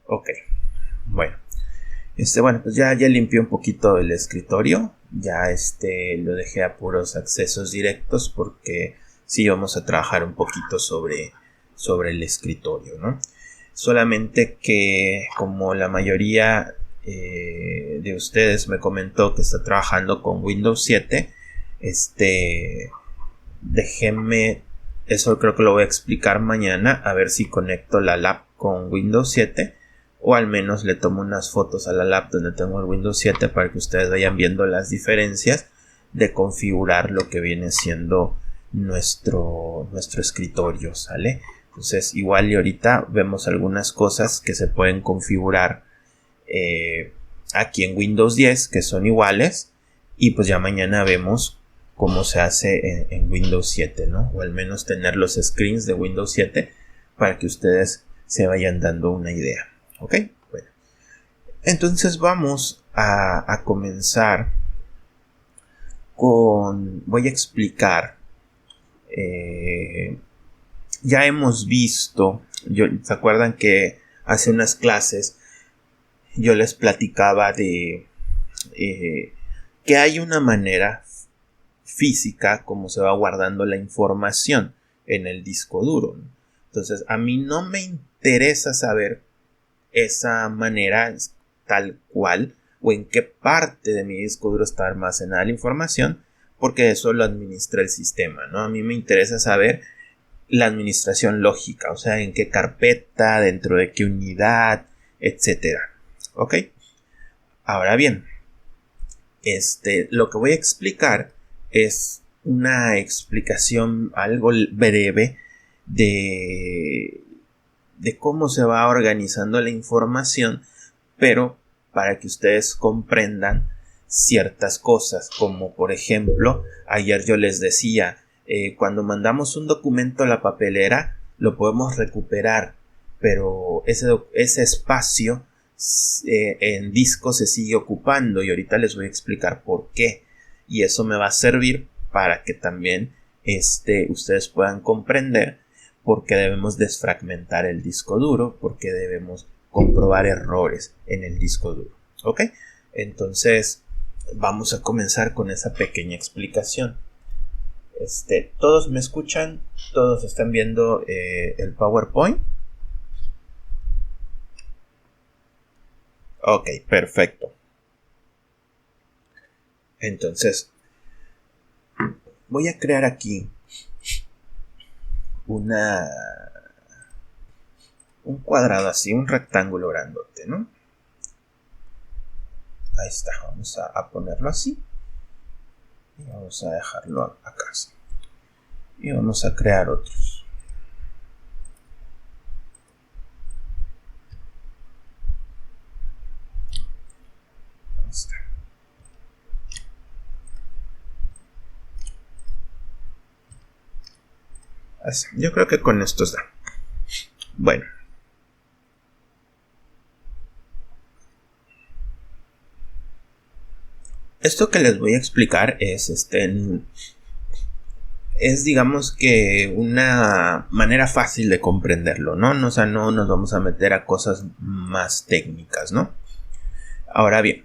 Ok, bueno. Bueno, pues ya limpié un poquito el escritorio. Ya lo dejé a puros accesos directos porque sí vamos a trabajar un poquito sobre el escritorio, ¿no? Solamente que como la mayoría de ustedes me comentó que está trabajando con Windows 7, déjenme, eso creo que lo voy a explicar mañana, a ver si conecto la lap con Windows 7 o al menos le tomo unas fotos a la lap donde tengo el Windows 7 para que ustedes vayan viendo las diferencias de configurar lo que viene siendo nuestro escritorio, ¿sale? Entonces igual y ahorita vemos algunas cosas que se pueden configurar aquí en Windows 10 que son iguales y pues ya mañana vemos cómo se hace en Windows 7, ¿no? O al menos tener los screens de Windows 7 para que ustedes se vayan dando una idea. ¿Ok? Bueno. Entonces vamos a comenzar con... Voy a explicar. Ya hemos visto... ¿Se acuerdan que hace unas clases yo les platicaba de que hay una manera física como se va guardando la información en el disco duro, ¿no? Entonces a mí no me interesa saber esa manera tal cual o en qué parte de mi disco duro está almacenada la información, porque eso lo administra el sistema, ¿no? A mí me interesa saber la administración lógica, o sea, en qué carpeta, dentro de qué unidad, etcétera. ¿Ok? Ahora bien, lo que voy a explicar es una explicación algo breve de cómo se va organizando la información, pero para que ustedes comprendan ciertas cosas, como por ejemplo, ayer yo les decía, cuando mandamos un documento a la papelera, lo podemos recuperar, pero ese espacio en disco se sigue ocupando y ahorita les voy a explicar por qué. Y eso me va a servir para que también ustedes puedan comprender por qué debemos desfragmentar el disco duro, por qué debemos comprobar errores en el disco duro. ¿Ok? Entonces vamos a comenzar con esa pequeña explicación. ¿Todos me escuchan? ¿Todos están viendo el PowerPoint? Ok, perfecto. Entonces, voy a crear aquí un cuadrado así, un rectángulo grandote, ¿no? Ahí está, vamos a ponerlo así. Y vamos a dejarlo acá. Y vamos a crear otros. Ahí está. Así. Yo creo que con estos da. Bueno. Esto que les voy a explicar es digamos que una manera fácil de comprenderlo, ¿no? O sea, no nos vamos a meter a cosas más técnicas, ¿no? Ahora bien,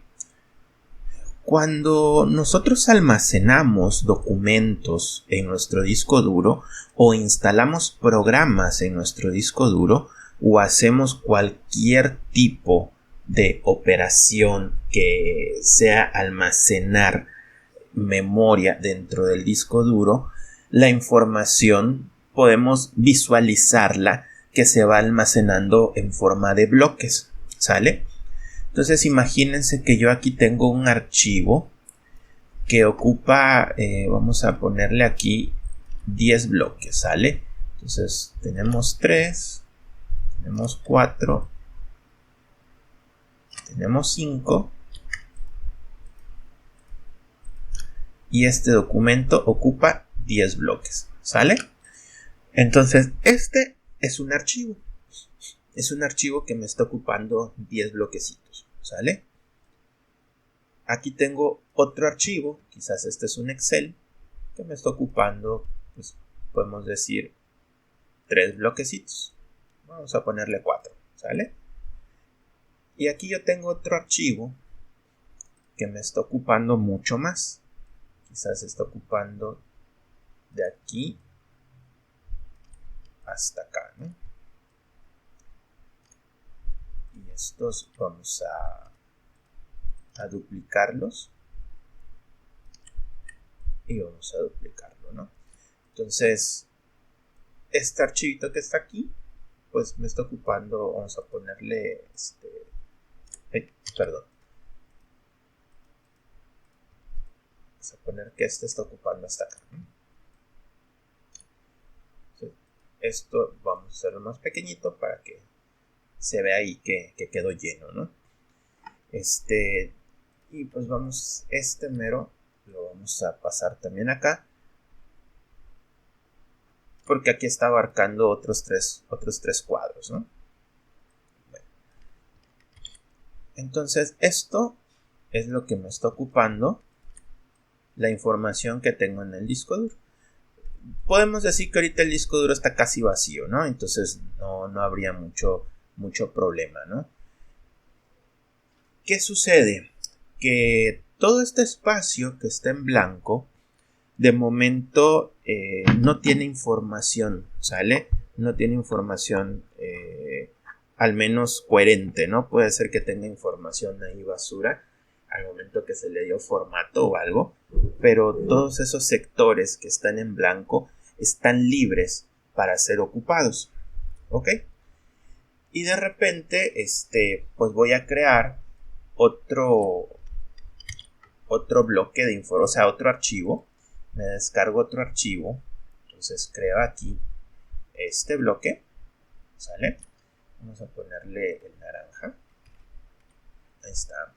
cuando nosotros almacenamos documentos en nuestro disco duro o instalamos programas en nuestro disco duro o hacemos cualquier tipo de operación que sea almacenar memoria dentro del disco duro, la información podemos visualizarla que se va almacenando en forma de bloques, ¿sale? Entonces imagínense que yo aquí tengo un archivo que ocupa, vamos a ponerle aquí 10 bloques, ¿sale? Entonces tenemos 3, tenemos 4, tenemos 5 y este documento ocupa 10 bloques, ¿sale? Entonces este es un archivo. Es un archivo que me está ocupando 10 bloquecitos, ¿sale? Aquí tengo otro archivo, quizás este es un Excel, que me está ocupando, pues, podemos decir, 3 bloquecitos. Vamos a ponerle 4, ¿sale? Y aquí yo tengo otro archivo que me está ocupando mucho más. Quizás está ocupando de aquí hasta acá, ¿no? Y estos vamos a duplicarlos. Y vamos a duplicarlo, ¿no? Entonces, este archivito que está aquí, pues me está ocupando, vamos a ponerle perdón. Vamos a poner que este está ocupando hasta acá, ¿no? Entonces, esto vamos a hacerlo más pequeñito para que se vea ahí que quedó lleno, ¿no? Y pues vamos, mero lo vamos a pasar también acá, porque aquí está abarcando otros tres cuadros, ¿no? Bueno. Entonces esto es lo que me está ocupando la información que tengo en el disco duro. Podemos decir que ahorita el disco duro está casi vacío, ¿no? Entonces no habría mucho problema, ¿no? ¿Qué sucede? Que todo este espacio que está en blanco, de momento no tiene información, ¿sale? No tiene información al menos coherente, ¿no? Puede ser que tenga información ahí basura al momento que se le dio formato o algo, pero todos esos sectores que están en blanco están libres para ser ocupados, ¿ok? Y de repente, pues voy a crear otro bloque de información, o sea, otro archivo. Me descargo otro archivo. Entonces creo aquí este bloque. ¿Sale? Vamos a ponerle el naranja. Ahí está.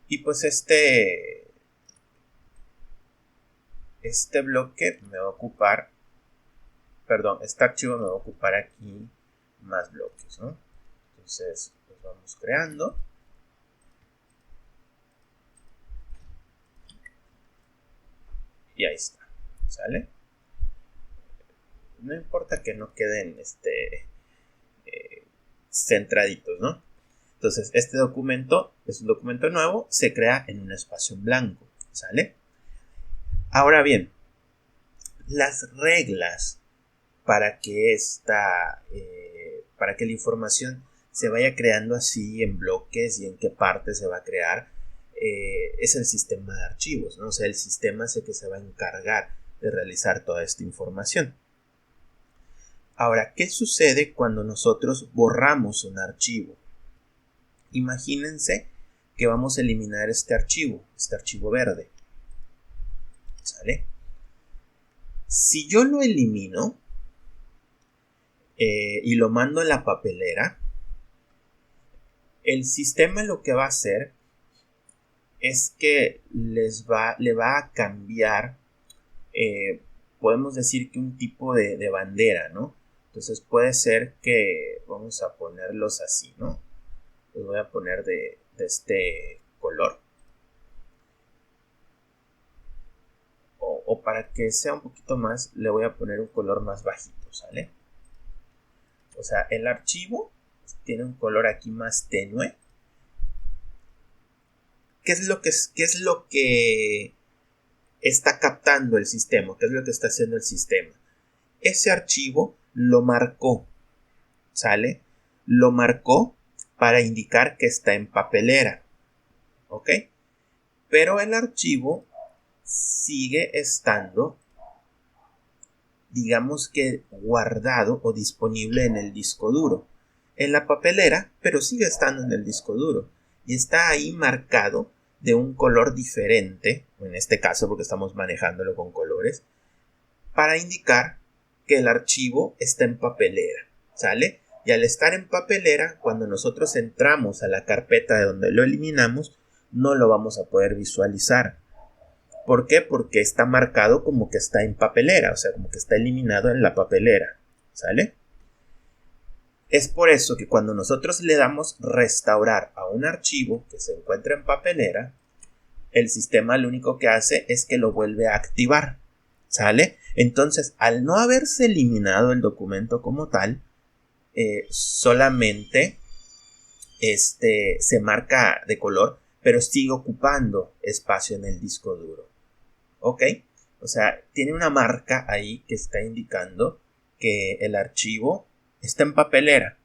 Y pues este bloque me va a ocupar, perdón, este archivo me va a ocupar aquí más bloques, ¿no? Entonces los vamos creando. Y ahí está, ¿sale? No importa que no queden centraditos, ¿no? Entonces, este documento es un documento nuevo, se crea en un espacio en blanco, ¿sale? Ahora bien, las reglas para que para que la información se vaya creando así en bloques y en qué parte se va a crear, es el sistema de archivos, ¿no? O sea, el sistema es el que se va a encargar de realizar toda esta información. Ahora, ¿qué sucede cuando nosotros borramos un archivo? Imagínense que vamos a eliminar este archivo verde, ¿sale? Si yo lo elimino y lo mando a la papelera, el sistema lo que va a hacer es que le va a cambiar, podemos decir que un tipo de bandera, ¿no? Entonces puede ser que vamos a ponerlos así, ¿no? Los voy a poner de este color. O para que sea un poquito más, le voy a poner un color más bajito, ¿sale? O sea, el archivo tiene un color aquí más tenue. ¿Qué es lo que está captando el sistema? ¿Qué es lo que está haciendo el sistema? Ese archivo lo marcó, ¿sale? Lo marcó para indicar que está en papelera, ¿ok? Pero el archivo sigue estando, digamos que guardado o disponible en el disco duro, en la papelera, pero sigue estando en el disco duro y está ahí marcado de un color diferente, en este caso porque estamos manejándolo con colores, para indicar que el archivo está en papelera, ¿sale? Y al estar en papelera, cuando nosotros entramos a la carpeta de donde lo eliminamos, no lo vamos a poder visualizar. ¿Por qué? Porque está marcado como que está en papelera, o sea, como que está eliminado en la papelera, ¿sale? Es por eso que cuando nosotros le damos restaurar a un archivo que se encuentra en papelera, el sistema lo único que hace es que lo vuelve a activar, ¿sale? Entonces, al no haberse eliminado el documento como tal, solamente se marca de color, pero sigue ocupando espacio en el disco duro. ¿Ok? O sea, tiene una marca ahí que está indicando que el archivo está en papelera,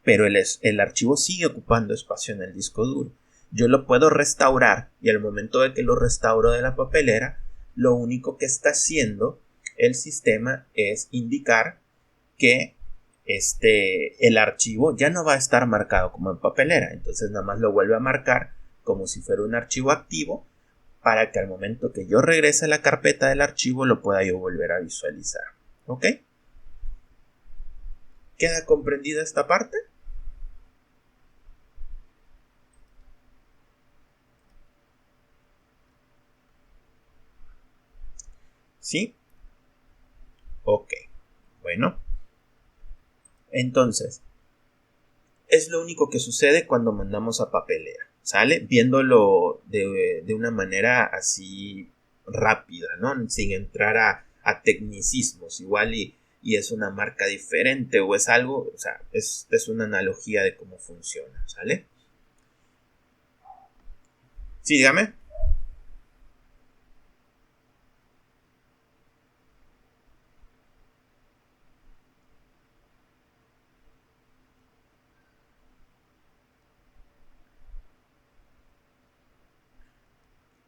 pero el archivo sigue ocupando espacio en el disco duro. Yo lo puedo restaurar y al momento de que lo restauro de la papelera, lo único que está haciendo el sistema es indicar que el archivo ya no va a estar marcado como en papelera. Entonces nada más lo vuelve a marcar como si fuera un archivo activo para que al momento que yo regrese a la carpeta del archivo lo pueda yo volver a visualizar. ¿Ok? ¿Queda comprendida esta parte? ¿Sí? Ok. Bueno. Entonces, es lo único que sucede cuando mandamos a papelera. ¿Sale? Viéndolo de una manera así rápida, ¿no? Sin entrar a tecnicismos. Igual y es una marca diferente o es algo, o sea, es una analogía de cómo funciona. ¿Sale? Sí, dígame.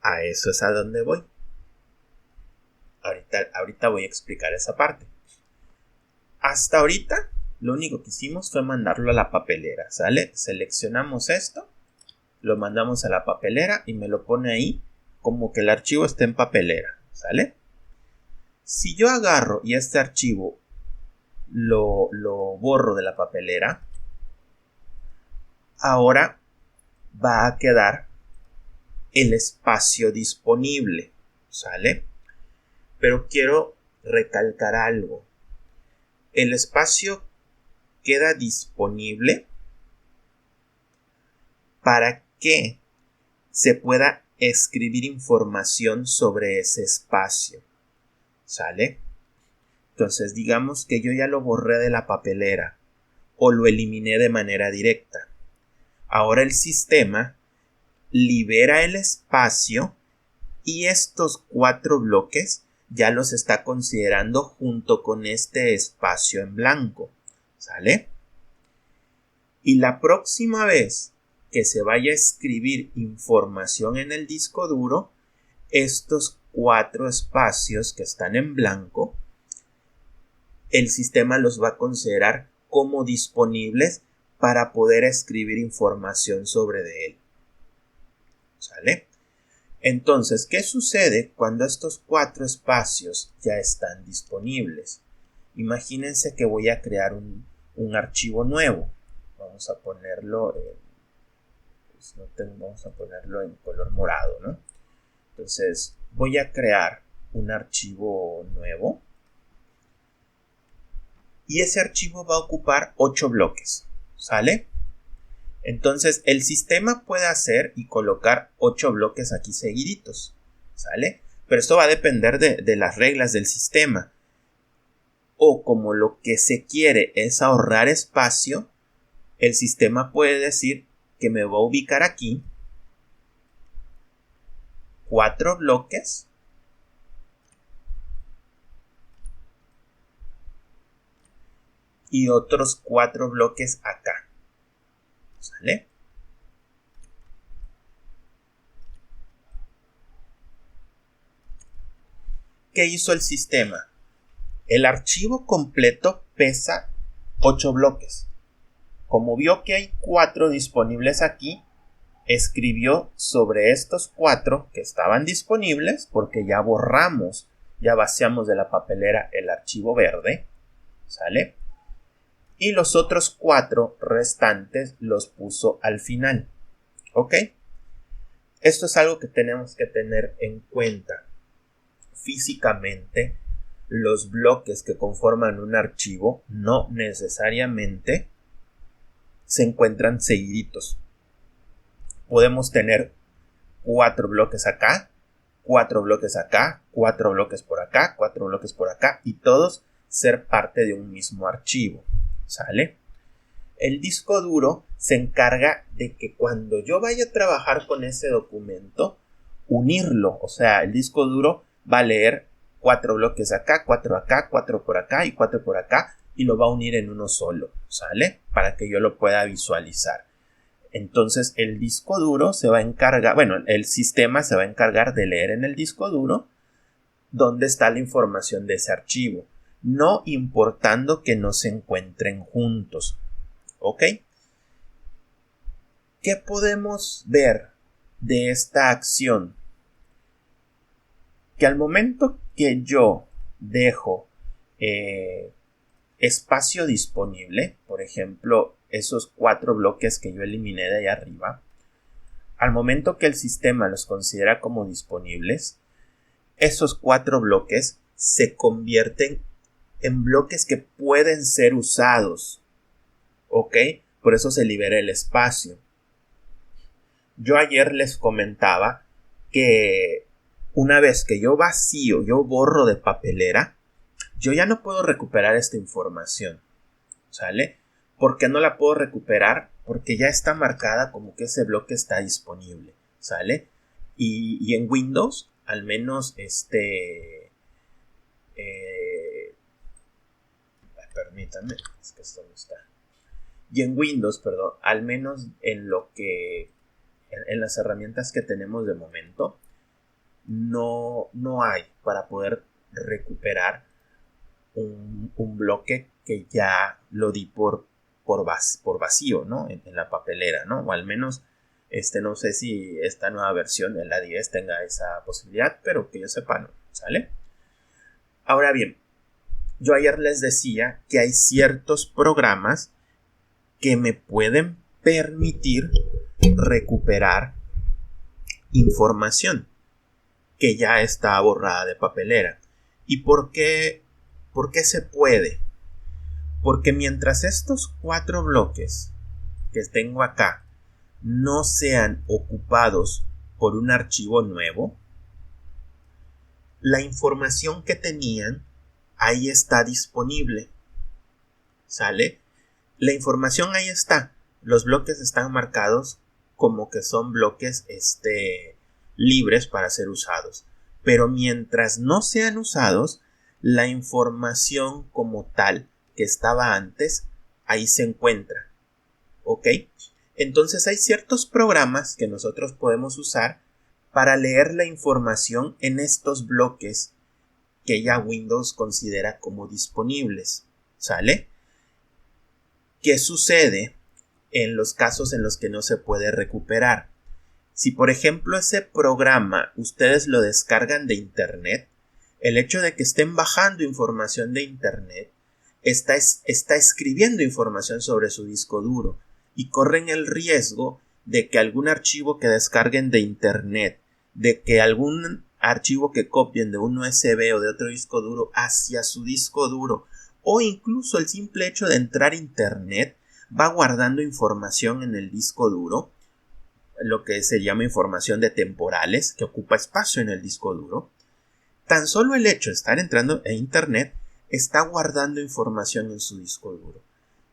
A eso es a donde voy. Ahorita voy a explicar esa parte. Hasta ahorita, lo único que hicimos fue mandarlo a la papelera, ¿sale? Seleccionamos esto, lo mandamos a la papelera y me lo pone ahí como que el archivo está en papelera, ¿sale? Si yo agarro y este archivo lo borro de la papelera, ahora va a quedar el espacio disponible, ¿sale? Pero quiero recalcar algo. El espacio queda disponible para que se pueda escribir información sobre ese espacio, ¿sale? Entonces digamos que yo ya lo borré de la papelera o lo eliminé de manera directa. Ahora el sistema libera el espacio y estos 4 bloques ya los está considerando junto con este espacio en blanco, ¿sale? Y la próxima vez que se vaya a escribir información en el disco duro, estos 4 espacios que están en blanco, el sistema los va a considerar como disponibles para poder escribir información sobre de él, ¿sale? Entonces, ¿qué sucede cuando estos 4 espacios ya están disponibles? Imagínense que voy a crear un archivo nuevo. Vamos a ponerlo vamos a ponerlo en color morado, ¿no? Entonces, voy a crear un archivo nuevo. Y ese archivo va a ocupar 8 bloques, ¿sale? Entonces el sistema puede hacer y colocar 8 bloques aquí seguiditos, ¿sale? Pero esto va a depender de las reglas del sistema. O como lo que se quiere es ahorrar espacio, el sistema puede decir que me va a ubicar aquí 4 bloques y otros 4 bloques acá, ¿sale? ¿Qué hizo el sistema? El archivo completo pesa 8 bloques. Como vio que hay 4 disponibles aquí, escribió sobre estos 4 que estaban disponibles, porque ya borramos, ya vaciamos de la papelera el archivo verde, ¿sale? Y los otros 4 restantes los puso al final, ¿ok? Esto es algo que tenemos que tener en cuenta. Físicamente, los bloques que conforman un archivo no necesariamente se encuentran seguiditos. Podemos tener 4 bloques acá, 4 bloques acá, 4 bloques por acá, 4 bloques por acá y todos ser parte de un mismo archivo, ¿sale? El disco duro se encarga de que cuando yo vaya a trabajar con ese documento, unirlo. O sea, el disco duro va a leer 4 bloques acá, 4 acá, 4 por acá y 4 por acá, y lo va a unir en uno solo, ¿sale? Para que yo lo pueda visualizar. Entonces el disco duro se va a encargar, bueno, el sistema se va a encargar de leer en el disco duro dónde está la información de ese archivo, no importando que no se encuentren juntos. ¿Ok? ¿Qué podemos ver de esta acción? Que al momento que yo dejo espacio disponible, por ejemplo, esos 4 bloques que yo eliminé de ahí arriba, al momento que el sistema los considera como disponibles, esos 4 bloques se convierten en bloques que pueden ser usados. ¿Ok? Por eso se libera el espacio. Yo ayer les comentaba que una vez que yo vacío, yo borro de papelera, yo ya no puedo recuperar esta información, ¿sale? ¿Por qué no la puedo recuperar? Porque ya está marcada como que ese bloque está disponible, ¿sale? Y en Windows, al menos permítanme, es que esto no está. Y en Windows, perdón, al menos en lo que en las herramientas que tenemos de momento, no hay para poder recuperar un bloque que ya lo di por vacío, ¿no? En la papelera, ¿no? O al menos, no sé si esta nueva versión, en la 10, tenga esa posibilidad, pero que yo sepa, no, ¿sale? Ahora bien, yo ayer les decía que hay ciertos programas que me pueden permitir recuperar información que ya está borrada de papelera. ¿Y por qué se puede? Porque mientras estos 4 bloques que tengo acá no sean ocupados por un archivo nuevo, la información que tenían ahí está disponible, ¿sale? La información ahí está. Los bloques están marcados como que son bloques libres para ser usados. Pero mientras no sean usados, la información como tal que estaba antes, ahí se encuentra. ¿Ok? Entonces hay ciertos programas que nosotros podemos usar para leer la información en estos bloques que ya Windows considera como disponibles. ¿Sale? ¿Qué sucede en los casos en los que no se puede recuperar? Si por ejemplo ese programa ustedes lo descargan de internet, el hecho de que estén bajando información de internet está escribiendo información sobre su disco duro y corren el riesgo de que algún archivo que descarguen de internet, de que algún archivo que copien de un USB o de otro disco duro hacia su disco duro, o incluso el simple hecho de entrar a internet va guardando información en el disco duro, lo que se llama información de temporales, que ocupa espacio en el disco duro. Tan solo el hecho de estar entrando a internet está guardando información en su disco duro.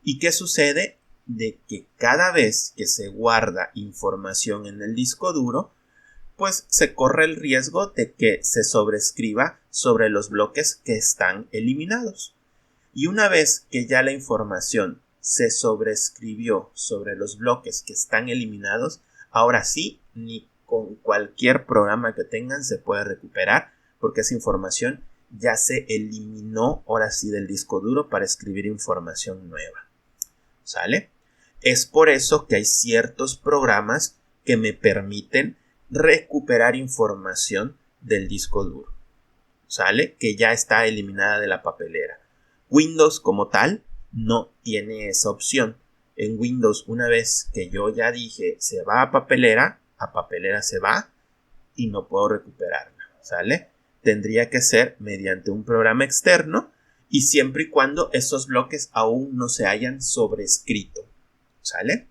¿Y qué sucede? De que cada vez que se guarda información en el disco duro, pues se corre el riesgo de que se sobrescriba sobre los bloques que están eliminados. Y una vez que ya la información se sobrescribió sobre los bloques que están eliminados, ahora sí, ni con cualquier programa que tengan se puede recuperar, porque esa información ya se eliminó ahora sí del disco duro para escribir información nueva. ¿Sale? Es por eso que hay ciertos programas que me permiten recuperar información del disco duro. ¿Sale? Que ya está eliminada de la papelera. Windows como tal no tiene esa opción. En Windows, una vez que yo ya dije se va a papelera se va y no puedo recuperarla, ¿sale? Tendría que ser mediante un programa externo y siempre y cuando esos bloques aún no se hayan sobrescrito, ¿sale?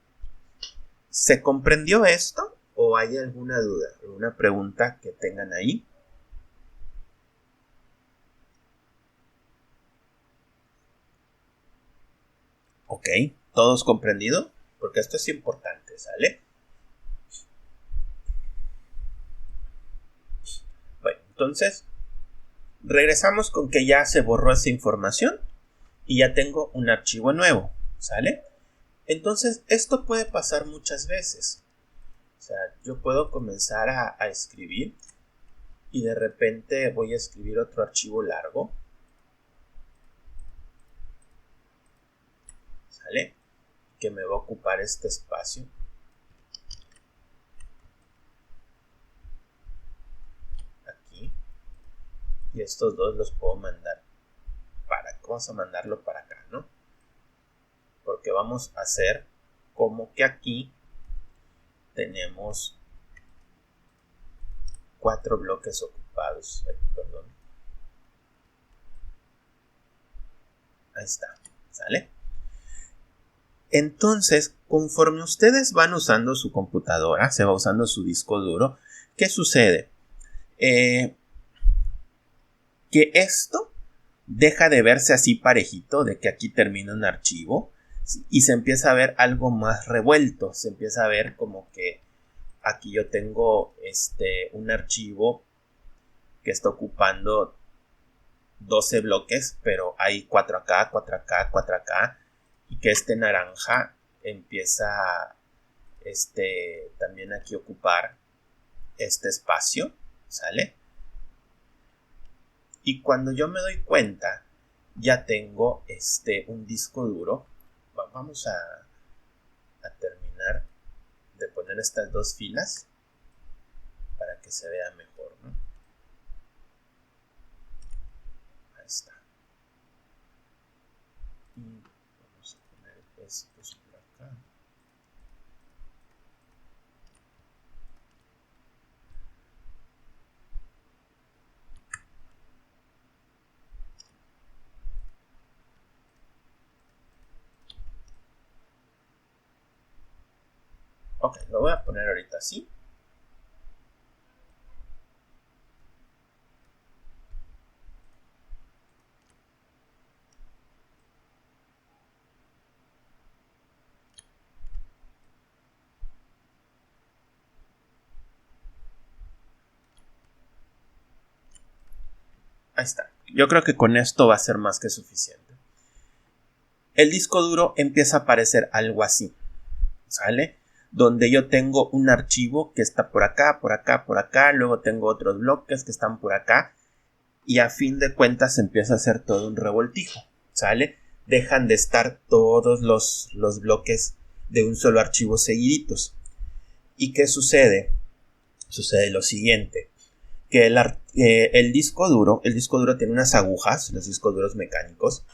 ¿Se comprendió esto o hay alguna duda, alguna pregunta que tengan ahí? Ok, ¿Todos comprendido? Porque esto es importante, ¿sale? Bueno, entonces regresamos con que ya se borró esa información y ya tengo un archivo nuevo, ¿sale? Entonces esto puede pasar muchas veces. O sea, yo puedo comenzar a escribir y de repente voy a escribir otro archivo largo, ¿sale? Que me va a ocupar este espacio. Aquí. Y estos dos los puedo mandar vamos a mandarlo para acá, ¿no? Porque vamos a hacer como que aquí tenemos 4 bloques ocupados. Perdón. Ahí está, ¿sale? Entonces, conforme ustedes van usando su computadora, se va usando su disco duro, ¿qué sucede? Que esto deja de verse así parejito, de que aquí termina un archivo, y se empieza a ver algo más revuelto. Se empieza a ver como que aquí yo tengo un archivo que está ocupando 12 bloques, pero hay 4 acá, 4 acá, 4 acá, y que naranja empieza también aquí a ocupar este espacio, ¿sale? Y cuando yo me doy cuenta, ya tengo un disco duro. Vamos a terminar de poner estas dos filas para que se vea mejor, ¿no? Ahí está. Y vamos a poner estos por acá. Ok, lo voy a poner ahorita así. Ahí está. Yo creo que con esto va a ser más que suficiente. El disco duro empieza a aparecer algo así, ¿sale? Donde yo tengo un archivo que está por acá, por acá, por acá, luego tengo otros bloques que están por acá, y a fin de cuentas empieza a ser todo un revoltijo, ¿sale? Dejan de estar todos los bloques de un solo archivo seguiditos. ¿Y qué sucede? Sucede lo siguiente, que el disco duro tiene unas agujas, los discos duros mecánicos,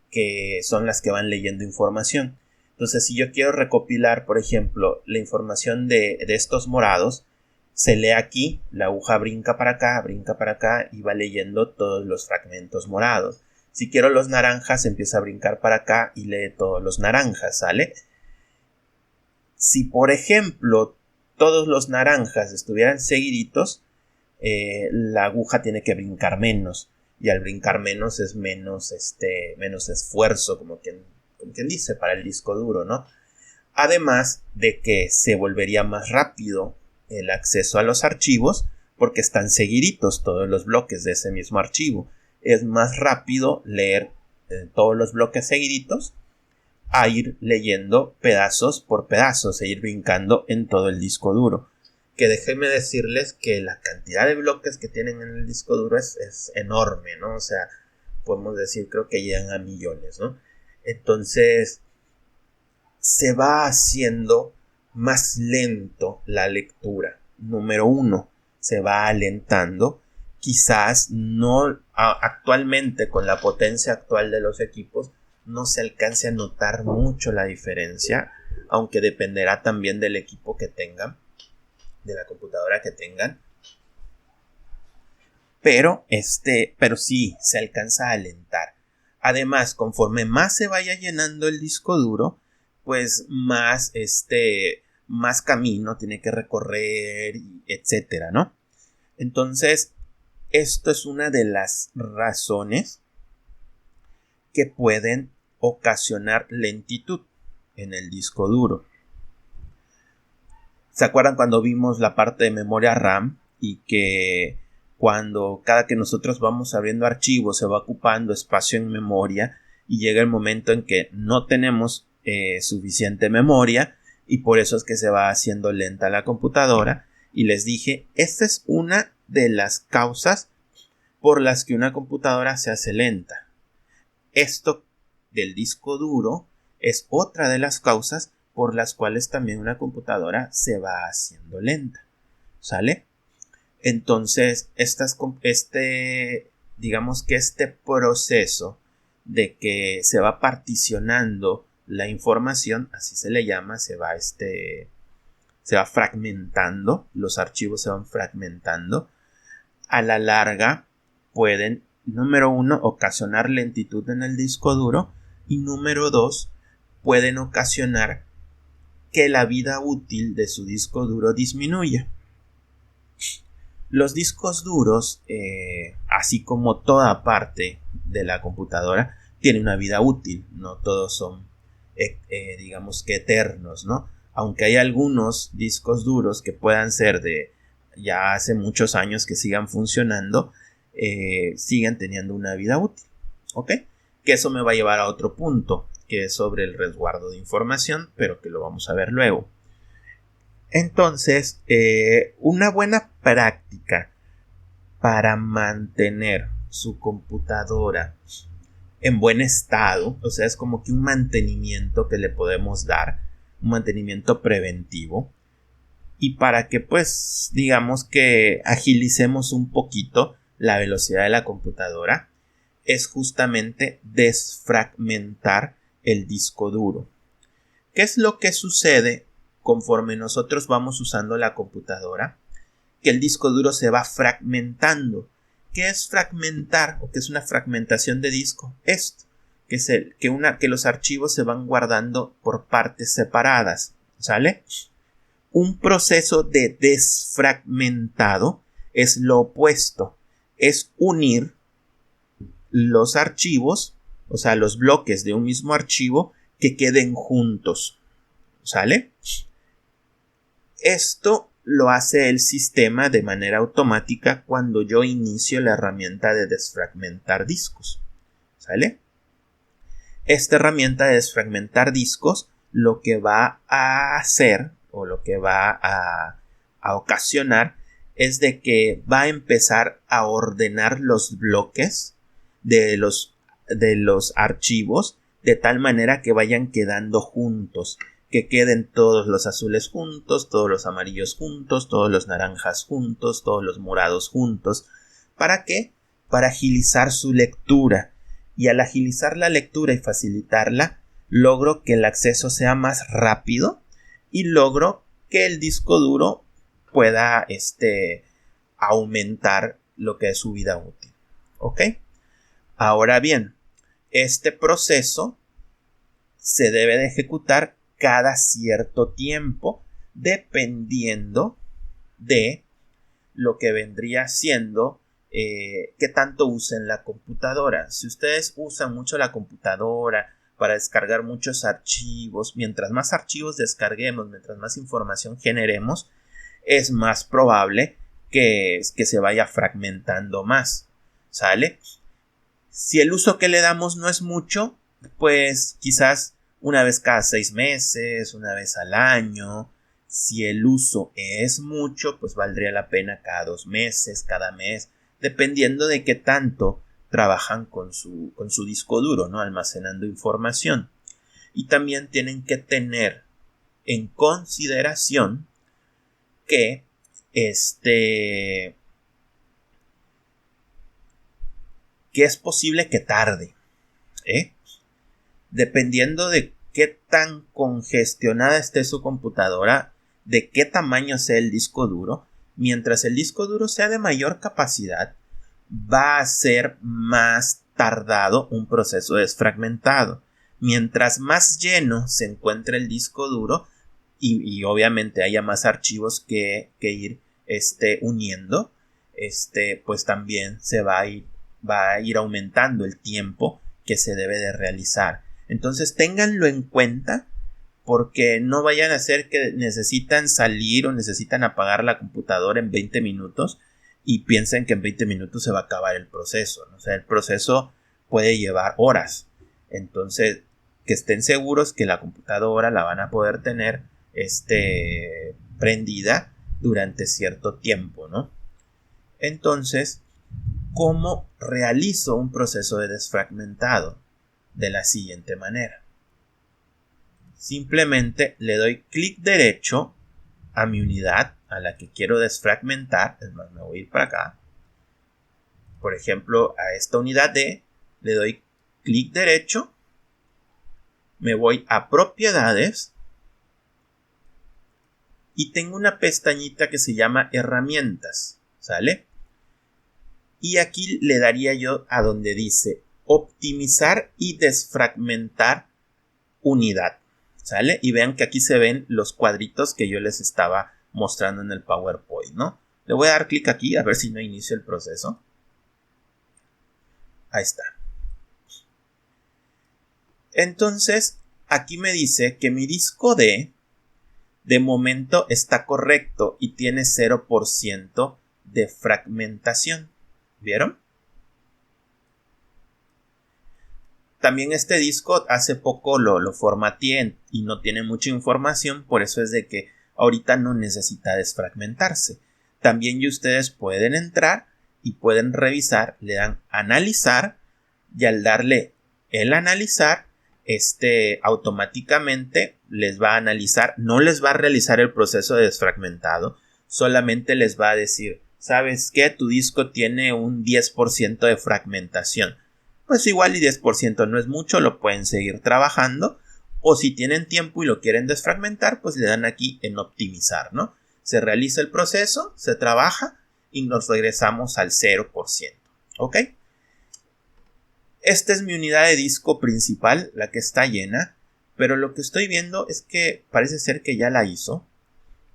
que son las que van leyendo información. Entonces, si yo quiero recopilar, por ejemplo, la información de estos morados, se lee aquí, la aguja brinca para acá y va leyendo todos los fragmentos morados. Si quiero los naranjas, empieza a brincar para acá y lee todos los naranjas, ¿sale? Si, por ejemplo, todos los naranjas estuvieran seguiditos, la aguja tiene que brincar menos, y al brincar menos es menos esfuerzo, como quien dice, para el disco duro, ¿no? Además de que se volvería más rápido el acceso a los archivos porque están seguiditos todos los bloques de ese mismo archivo. Es más rápido leer todos los bloques seguiditos a ir leyendo pedazos por pedazos e ir brincando en todo el disco duro. Que déjenme decirles que la cantidad de bloques que tienen en el disco duro es enorme, ¿no? O sea, podemos decir, creo que llegan a millones, ¿no? Entonces, se va haciendo más lento la lectura. Número 1, se va alentando. Quizás no actualmente, con la potencia actual de los equipos, no se alcance a notar mucho la diferencia, aunque dependerá también del equipo que tengan, de la computadora que tengan, pero sí se alcanza a alentar. Además, conforme más se vaya llenando el disco duro, pues más camino tiene que recorrer, etcétera, ¿no? Entonces, esto es una de las razones que pueden ocasionar lentitud. en el disco duro. ¿Se acuerdan cuando vimos la parte de memoria RAM y que cuando cada que nosotros vamos abriendo archivos se va ocupando espacio en memoria y llega el momento en que no tenemos suficiente memoria y por eso es que se va haciendo lenta la computadora? Y les dije, esta es una de las causas por las que una computadora se hace lenta. Esto del disco duro es otra de las causas por las cuales también una computadora se va haciendo lenta. ¿Sale? Entonces, digamos que este proceso de que se va particionando la información, así se le llama, se va fragmentando, los archivos se van fragmentando, a la larga pueden, número 1, ocasionar lentitud en el disco duro y número 2, pueden ocasionar que la vida útil de su disco duro disminuya. Los discos duros, así como toda parte de la computadora, tienen una vida útil. No todos son, digamos que eternos, ¿no? Aunque hay algunos discos duros que puedan ser de ya hace muchos años que sigan funcionando, siguen teniendo una vida útil. ¿Ok? Que eso me va a llevar a otro punto, que es sobre el resguardo de información, pero que lo vamos a ver luego. Entonces, una buena práctica para mantener su computadora en buen estado, o sea, es como que un mantenimiento que le podemos dar, un mantenimiento preventivo, y para que pues digamos que agilicemos un poquito la velocidad de la computadora, es justamente desfragmentar el disco duro. ¿Qué es lo que sucede conforme nosotros vamos usando la computadora? Que el disco duro se va fragmentando. ¿Qué es fragmentar o qué es una fragmentación de disco? Esto, que los archivos se van guardando por partes separadas, ¿sale? Un proceso de desfragmentado es lo opuesto, es unir los archivos, o sea, los bloques de un mismo archivo que queden juntos, ¿sale? Esto lo hace el sistema de manera automática cuando yo inicio la herramienta de desfragmentar discos, ¿sale? Esta herramienta de desfragmentar discos lo que va a hacer o lo que va a ocasionar es de que va a empezar a ordenar los bloques de los archivos de tal manera que vayan quedando juntos, que queden todos los azules juntos, todos los amarillos juntos, todos los naranjas juntos, todos los morados juntos. ¿Para qué? Para agilizar su lectura. Y al agilizar la lectura y facilitarla, logro que el acceso sea más rápido y logro que el disco duro pueda aumentar lo que es su vida útil. ¿Ok? Ahora bien, este proceso se debe de ejecutar cada cierto tiempo dependiendo de lo que vendría siendo qué tanto usen la computadora. Si ustedes usan mucho la computadora para descargar muchos archivos, mientras más archivos descarguemos, mientras más información generemos, es más probable que se vaya fragmentando más, ¿sale? Si el uso que le damos no es mucho, pues quizás una vez cada 6 meses, una vez al año. Si el uso es mucho, pues valdría la pena cada 2 meses, cada mes, dependiendo de qué tanto trabajan con su disco duro, ¿no? Almacenando información. Y también tienen que tener en consideración que que es posible que tarde, dependiendo de qué tan congestionada esté su computadora, de qué tamaño sea el disco duro. Mientras el disco duro sea de mayor capacidad, va a ser más tardado un proceso desfragmentado. Mientras más lleno se encuentre el disco duro y obviamente haya más archivos que ir uniendo, pues también va a ir aumentando el tiempo que se debe de realizar. Entonces ténganlo en cuenta porque no vayan a ser que necesitan salir o necesitan apagar la computadora en 20 minutos y piensen que en 20 minutos se va a acabar el proceso, ¿no? O sea, el proceso puede llevar horas. Entonces, que estén seguros que la computadora la van a poder tener prendida durante cierto tiempo, ¿no? Entonces, ¿cómo realizo un proceso de desfragmentado? De la siguiente manera. Simplemente le doy clic derecho a mi unidad a la que quiero desfragmentar. Es más, me voy a ir para acá. Por ejemplo, a esta unidad D le doy clic derecho. Me voy a propiedades. Y tengo una pestañita que se llama herramientas. ¿Sale? Y aquí le daría yo a donde dice optimizar y desfragmentar unidad. ¿Sale? Y vean que aquí se ven los cuadritos que yo les estaba mostrando en el PowerPoint, ¿no? Le voy a dar clic aquí a ver si no inicio el proceso. Ahí está. Entonces, aquí me dice que mi disco D de momento está correcto y tiene 0% de fragmentación. ¿Vieron? También este disco hace poco lo formateé y no tiene mucha información, por eso es de que ahorita no necesita desfragmentarse. También ustedes pueden entrar y pueden revisar, le dan analizar y al darle el analizar, automáticamente les va a analizar, no les va a realizar el proceso de desfragmentado, solamente les va a decir, ¿sabes qué? Tu disco tiene un 10% de fragmentación. Pues igual y 10% no es mucho, lo pueden seguir trabajando. O si tienen tiempo y lo quieren desfragmentar, pues le dan aquí en optimizar, ¿no? Se realiza el proceso, se trabaja y nos regresamos al 0%. ¿Ok? Esta es mi unidad de disco principal, la que está llena. Pero lo que estoy viendo es que parece ser que ya la hizo.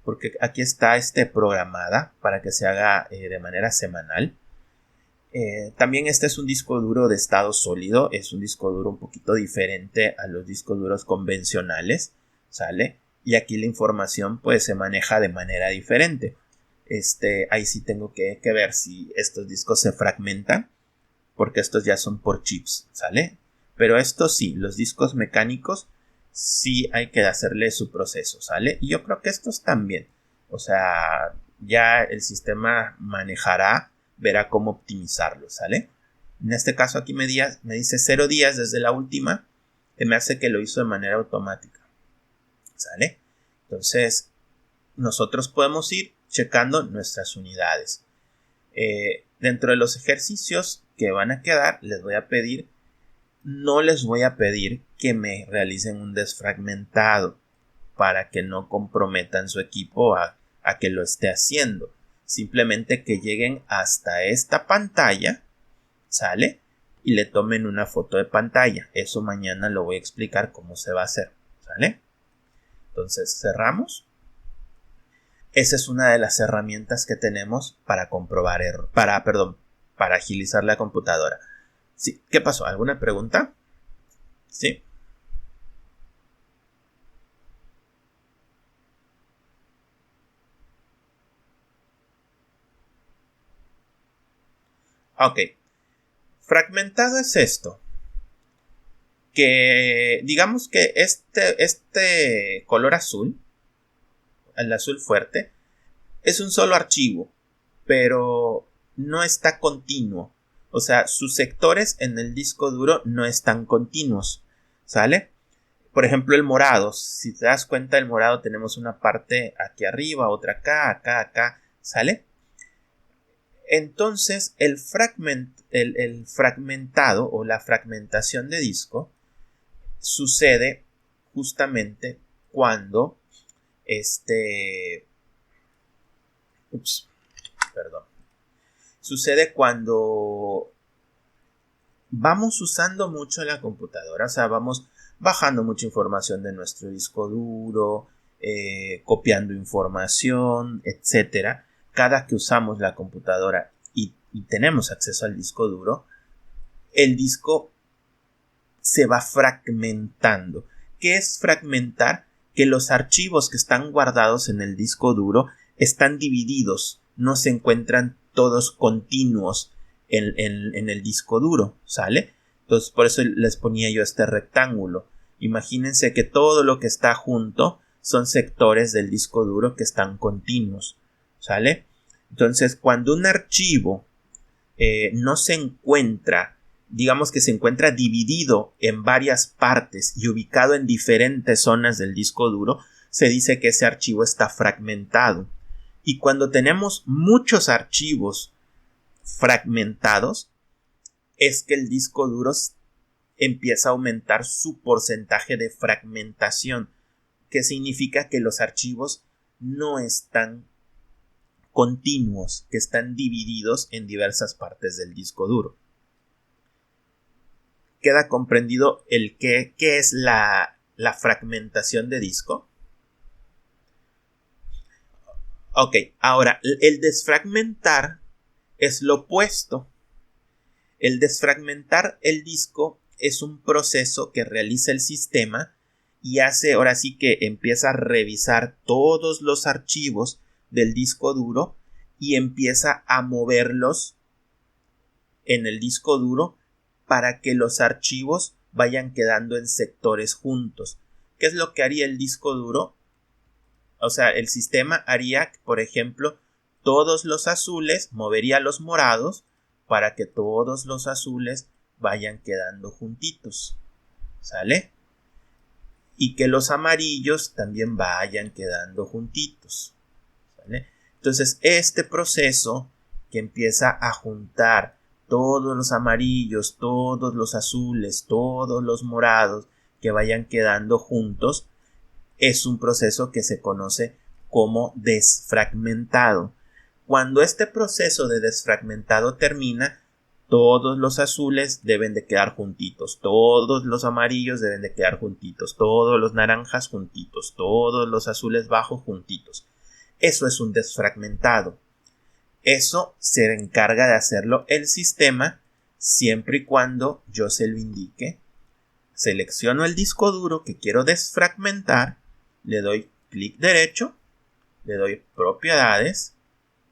Porque aquí está programada para que se haga de manera semanal. También este es un disco duro de estado sólido, es un disco duro un poquito diferente a los discos duros convencionales, ¿sale? Y aquí la información pues se maneja de manera diferente. Ahí sí tengo que ver si estos discos se fragmentan, porque estos ya son por chips, ¿sale? Pero estos sí, los discos mecánicos sí hay que hacerle su proceso, ¿sale? Y yo creo que estos también, o sea, ya el sistema verá cómo optimizarlo, ¿sale? En este caso aquí me dice 0 días desde la última, que me hace que lo hizo de manera automática, ¿sale? Entonces, nosotros podemos ir checando nuestras unidades. Dentro de los ejercicios que van a quedar, no les voy a pedir que me realicen un desfragmentado para que no comprometan su equipo a que lo esté haciendo. Simplemente que lleguen hasta esta pantalla, ¿sale? Y le tomen una foto de pantalla. Eso mañana lo voy a explicar cómo se va a hacer, ¿sale? Entonces cerramos. Esa es una de las herramientas que tenemos para comprobar para agilizar la computadora. Sí, ¿qué pasó? ¿Alguna pregunta? Sí. Ok. Fragmentado es esto. Que digamos que este color azul, el azul fuerte, es un solo archivo, pero no está continuo. O sea, sus sectores en el disco duro no están continuos, ¿sale? Por ejemplo, el morado. Si te das cuenta, el morado tenemos una parte aquí arriba, otra acá, acá, ¿sale? Entonces, el fragmentado o la fragmentación de disco sucede justamente cuando sucede cuando vamos usando mucho la computadora, o sea, vamos bajando mucha información de nuestro disco duro, copiando información, etcétera. Cada que usamos la computadora y tenemos acceso al disco duro, el disco se va fragmentando. ¿Qué es fragmentar? que los archivos que están guardados en el disco duro están divididos, no se encuentran todos continuos en el disco duro, ¿sale? Entonces por eso les ponía yo este rectángulo. Imagínense que todo lo que está junto son sectores del disco duro que están continuos, ¿sale? Entonces cuando un archivo no se encuentra, digamos que se encuentra dividido en varias partes y ubicado en diferentes zonas del disco duro, se dice que ese archivo está fragmentado. Y cuando tenemos muchos archivos fragmentados, es que el disco duro empieza a aumentar su porcentaje de fragmentación, que significa que los archivos no están continuos, que están divididos en diversas partes del disco duro. ¿Queda comprendido el qué es la fragmentación de disco? Ok, ahora el desfragmentar es lo opuesto. El desfragmentar el disco es un proceso que realiza el sistema y hace, ahora sí que empieza a revisar todos los archivos del disco duro y empieza a moverlos en el disco duro para que los archivos vayan quedando en sectores juntos. ¿Qué es lo que haría el disco duro? O sea, el sistema haría, por ejemplo, todos los azules, movería los morados para que todos los azules vayan quedando juntitos, ¿sale? Y que los amarillos también vayan quedando juntitos, ¿sale? Entonces, este proceso que empieza a juntar todos los amarillos, todos los azules, todos los morados que vayan quedando juntos, es un proceso que se conoce como desfragmentado. Cuando este proceso de desfragmentado termina, todos los azules deben de quedar juntitos, todos los amarillos deben de quedar juntitos, todos los naranjas juntitos, todos los azules bajos juntitos. Eso es un desfragmentado. Eso se encarga de hacerlo el sistema siempre y cuando yo se lo indique. Selecciono el disco duro que quiero desfragmentar, le doy clic derecho, le doy propiedades,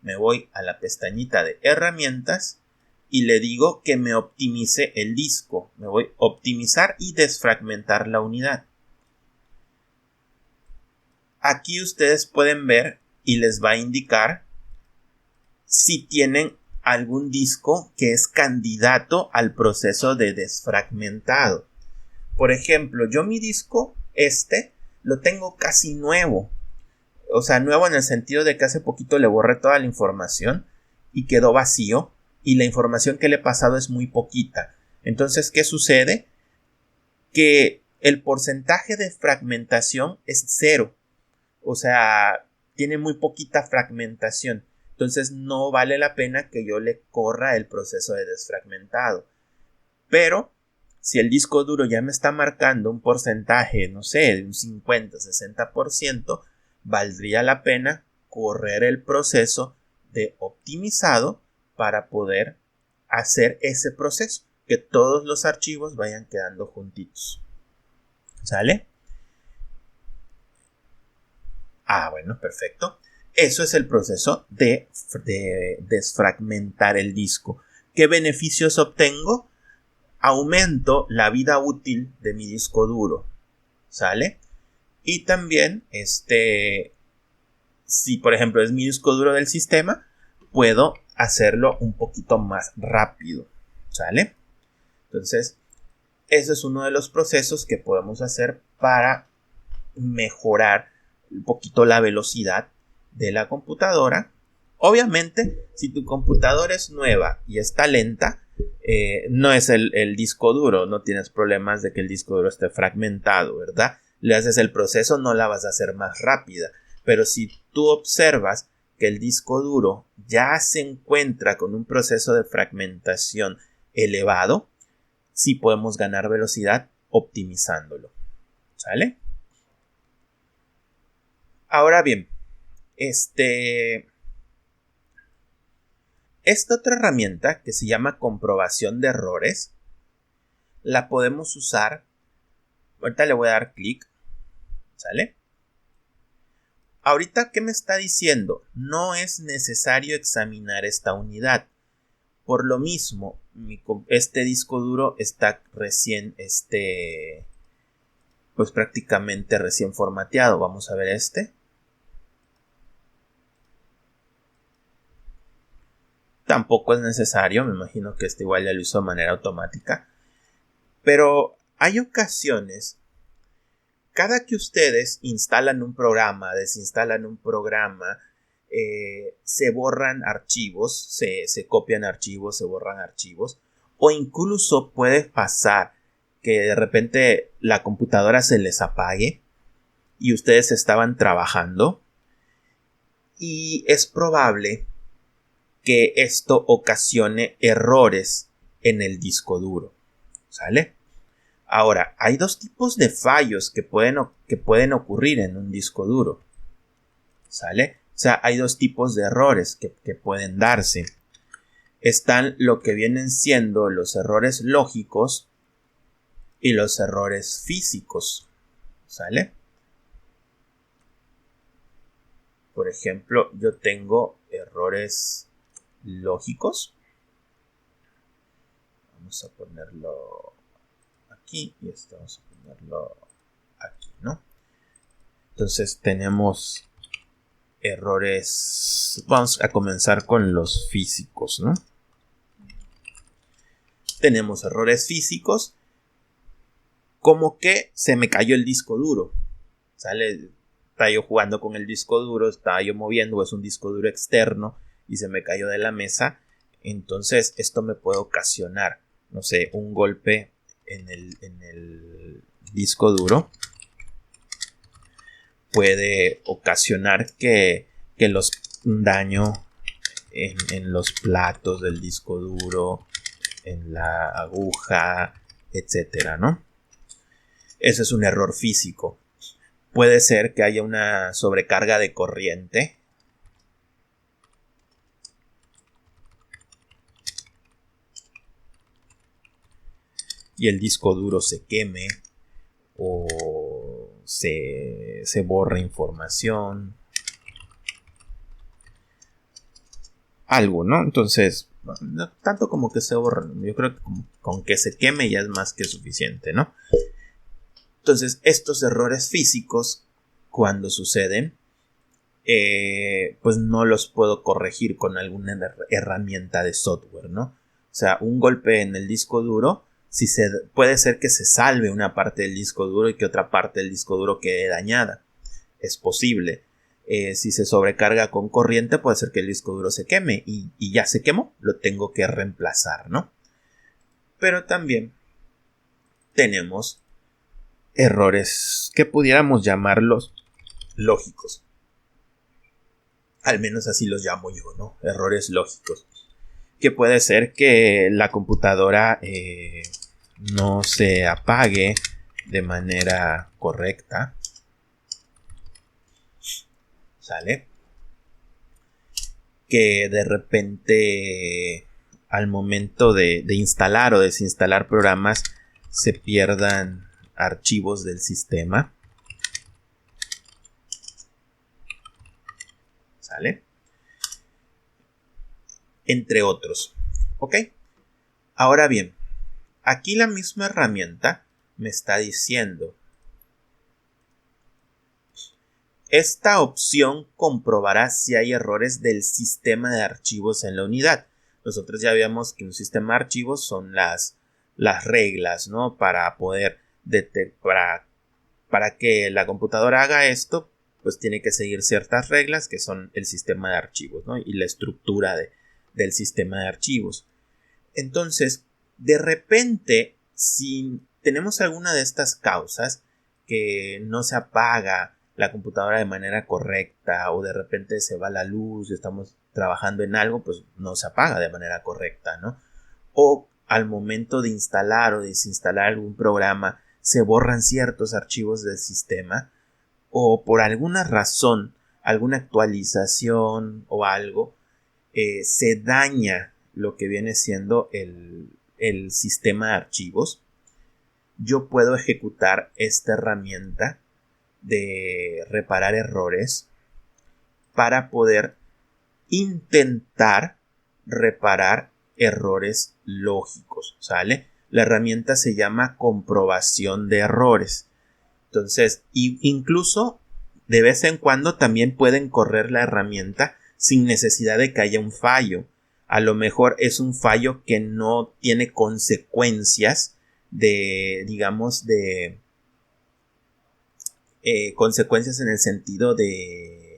me voy a la pestañita de herramientas y le digo que me optimice el disco. Me voy a optimizar y desfragmentar la unidad. Aquí ustedes pueden ver y les va a indicar si tienen algún disco que es candidato al proceso de desfragmentado. Por ejemplo, yo mi disco lo tengo casi nuevo. O sea, nuevo en el sentido de que hace poquito le borré toda la información y quedó vacío y la información que le he pasado es muy poquita. Entonces, ¿qué sucede? Que el porcentaje de fragmentación es 0. O sea, tiene muy poquita fragmentación. Entonces no vale la pena que yo le corra el proceso de desfragmentado. Pero si el disco duro ya me está marcando un porcentaje, no sé, de un 50-60%, valdría la pena correr el proceso de optimizado para poder hacer ese proceso, que todos los archivos vayan quedando juntitos. ¿Sale? Bueno, perfecto. Eso es el proceso de desfragmentar el disco. ¿Qué beneficios obtengo? Aumento la vida útil de mi disco duro, ¿sale? Y también, si por ejemplo es mi disco duro del sistema, puedo hacerlo un poquito más rápido, ¿sale? Entonces, ese es uno de los procesos que podemos hacer para mejorar un poquito la velocidad de la computadora. Obviamente, si tu computadora es nueva y está lenta, no es el disco duro, no tienes problemas de que el disco duro esté fragmentado, ¿verdad? Le haces el proceso, no la vas a hacer más rápida. Pero si tú observas que el disco duro ya se encuentra con un proceso de fragmentación elevado, sí podemos ganar velocidad optimizándolo, ¿sale? Ahora bien, esta otra herramienta que se llama comprobación de errores la podemos usar. Ahorita le voy a dar clic, ¿sale? ahorita, ¿qué me está diciendo? No es necesario examinar esta unidad. Por lo mismo, este disco duro está recién, pues prácticamente recién formateado. Vamos a ver este. Tampoco es necesario, me imagino que este igual ya lo hizo de manera automática. Pero hay ocasiones, cada que ustedes instalan un programa, desinstalan un programa, se borran archivos, se copian archivos, se borran archivos, o incluso puede pasar que de repente la computadora se les apague y ustedes estaban trabajando y es probable que esto ocasione errores en el disco duro, ¿sale? Ahora, hay dos tipos de fallos que pueden ocurrir en un disco duro, ¿sale? O sea, hay dos tipos de errores que pueden darse. Están lo que vienen siendo los errores lógicos y los errores físicos, ¿sale? Por ejemplo, yo tengo errores lógicos. Vamos a ponerlo aquí y esto vamos a ponerlo aquí, ¿no? Entonces tenemos errores. Vamos a comenzar con los físicos, ¿no? Tenemos errores físicos como que se me cayó el disco duro, ¿sale? Estaba yo jugando con el disco duro, estaba yo moviendo, es un disco duro externo y se me cayó de la mesa. Entonces esto me puede ocasionar, no sé, un golpe en el disco duro. Puede ocasionar que un daño en los platos del disco duro, en la aguja, etcétera, ¿no? Ese es un error físico. Puede ser que haya una sobrecarga de corriente. Y el disco duro se queme o se borra información. Algo, ¿no? Entonces, no tanto como que se borra. Yo creo que con que se queme ya es más que suficiente, ¿no? Entonces, estos errores físicos, cuando suceden, pues no los puedo corregir con alguna herramienta de software, ¿no? O sea, un golpe en el disco duro, puede ser que se salve una parte del disco duro y que otra parte del disco duro quede dañada. Es posible. Si se sobrecarga con corriente, puede ser que el disco duro se queme y ya se quemó, lo tengo que reemplazar, ¿no? Pero también tenemos errores que pudiéramos llamarlos lógicos. Al menos así los llamo yo, ¿no? Errores lógicos. Que puede ser que la computadora no se apague de manera correcta. ¿Sale? Que de repente al momento de instalar o desinstalar programas se pierdan archivos del sistema. ¿Sale? Entre otros. ¿Ok? Ahora bien, aquí la misma herramienta me está diciendo: esta opción comprobará si hay errores del sistema de archivos en la unidad. Nosotros ya vimos que un sistema de archivos son las reglas, ¿no? Para poder para que la computadora haga esto, pues tiene que seguir ciertas reglas que son el sistema de archivos, ¿no? Y la estructura del sistema de archivos. Entonces, de repente, si tenemos alguna de estas causas que no se apaga la computadora de manera correcta o de repente se va la luz y estamos trabajando en algo, pues no se apaga de manera correcta, ¿no? O al momento de instalar o desinstalar algún programa se borran ciertos archivos del sistema o por alguna razón, alguna actualización o algo, se daña lo que viene siendo el sistema de archivos. Yo puedo ejecutar esta herramienta de reparar errores para poder intentar reparar errores lógicos, ¿sale? La herramienta se llama comprobación de errores. Entonces, incluso de vez en cuando también pueden correr la herramienta sin necesidad de que haya un fallo. A lo mejor es un fallo que no tiene consecuencias consecuencias en el sentido de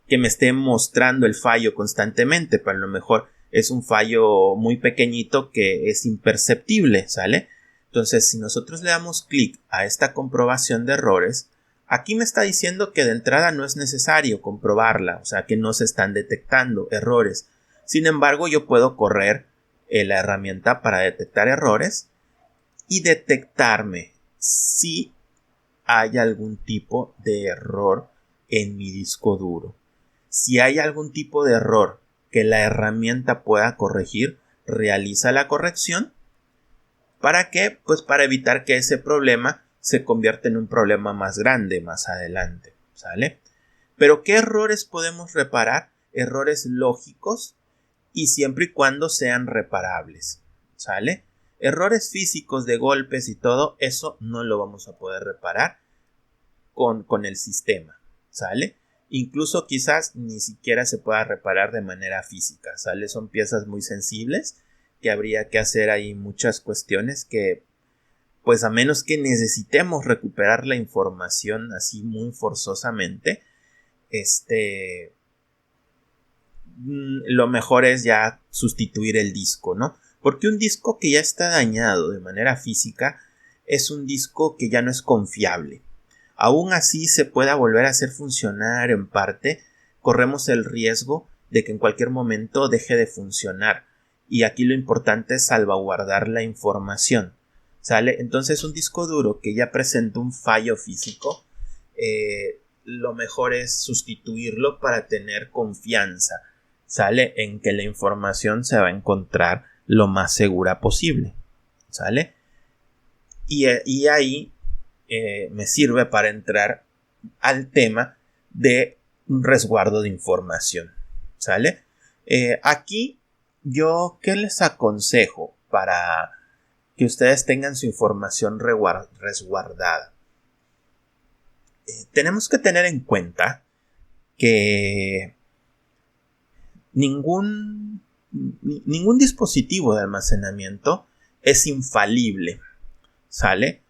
que me esté mostrando el fallo constantemente, pero a lo mejor es un fallo muy pequeñito que es imperceptible, ¿sale? Entonces, si nosotros le damos clic a esta comprobación de errores, aquí me está diciendo que de entrada no es necesario comprobarla, o sea que no se están detectando errores. Sin embargo, yo puedo correr la herramienta para detectar errores y detectarme si hay algún tipo de error en mi disco duro. Si hay algún tipo de error que la herramienta pueda corregir, realiza la corrección. ¿Para qué? Pues para evitar que ese problema se convierta en un problema más grande más adelante, ¿sale? Pero ¿qué errores podemos reparar? Errores lógicos y siempre y cuando sean reparables, ¿sale? Errores físicos de golpes y todo, eso no lo vamos a poder reparar con el sistema, ¿sale? Incluso quizás ni siquiera se pueda reparar de manera física, ¿sale? Son piezas muy sensibles que habría que hacer ahí muchas cuestiones que, pues a menos que necesitemos recuperar la información así muy forzosamente, lo mejor es ya sustituir el disco, ¿no? Porque un disco que ya está dañado de manera física es un disco que ya no es confiable. Aún así se pueda volver a hacer funcionar en parte, corremos el riesgo de que en cualquier momento deje de funcionar. Y aquí lo importante es salvaguardar la información, ¿sale? Entonces un disco duro que ya presenta un fallo físico, lo mejor es sustituirlo para tener confianza, ¿sale? En que la información se va a encontrar lo más segura posible, ¿sale? Y ahí me sirve para entrar al tema de un resguardo de información, ¿sale? Aquí yo, ¿qué les aconsejo para que ustedes tengan su información resguardada? Tenemos que tener en cuenta que ningún dispositivo de almacenamiento es infalible, ¿sale?